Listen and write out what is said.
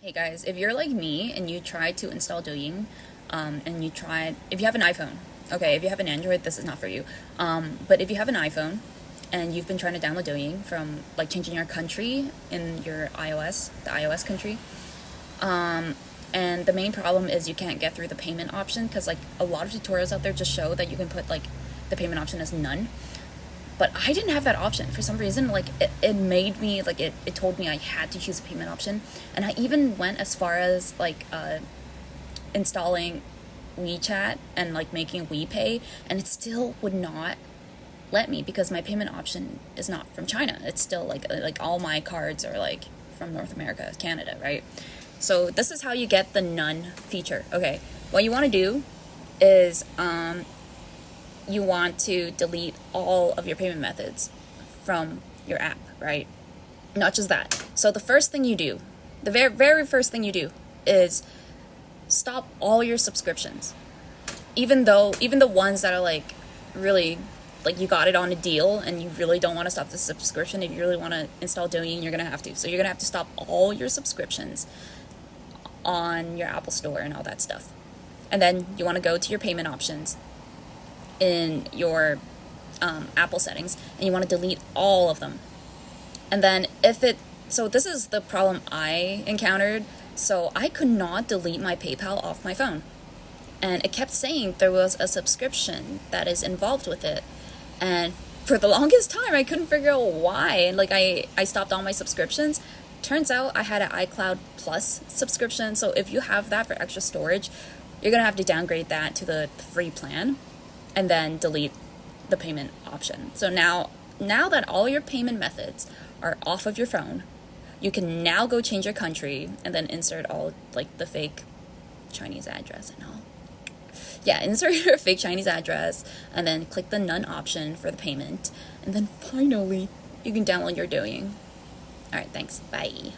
Hey guys, if you're like me and you try to install douyin, and you try, if you have an iPhone, okay, if you have an Android, this is not for you. But if you have an iPhone and you've been trying to download douyin from like changing your country in your iOS, the iOS country, and the main problem is you can't get through the payment option because like a lot of tutorials out there just show that you can put like the payment option as none. But I didn't have that option for some reason. Like it made me like it told me I had to choose a payment option, and I even went as far as like installing WeChat and like making WePay, and it still would not let me because my payment option is not from China. It's still like all my cards are like from North America, Canada, right? So this is how you get the none feature. Okay, what you want to do is you want to delete all of your payment methods from your app, right? Not just that. So the first thing you do, the very first thing you do is stop all your subscriptions. Even the ones that are like really like you got it on a deal and you really don't want to stop the subscription. If you really want to install douyin, you're going to have to. So you're going to have to stop all your subscriptions on your Apple Store and all that stuff. And then you want to go to your payment options in your Apple settings, and you want to delete all of them. And then so this is the problem I encountered. So I could not delete my PayPal off my phone, and it kept saying there was a subscription that is involved with it, and for the longest time I couldn't figure out why. Like I stopped all my subscriptions. Turns out I had an iCloud Plus subscription, so if you have that for extra storage, you're gonna have to downgrade that to the free plan and then delete the payment option. So now that all your payment methods are off of your phone, you can now go change your country and then insert all like the fake Chinese address and all. Yeah, insert your fake Chinese address and then click the none option for the payment. And then finally, you can download your douyin. All right, thanks. Bye.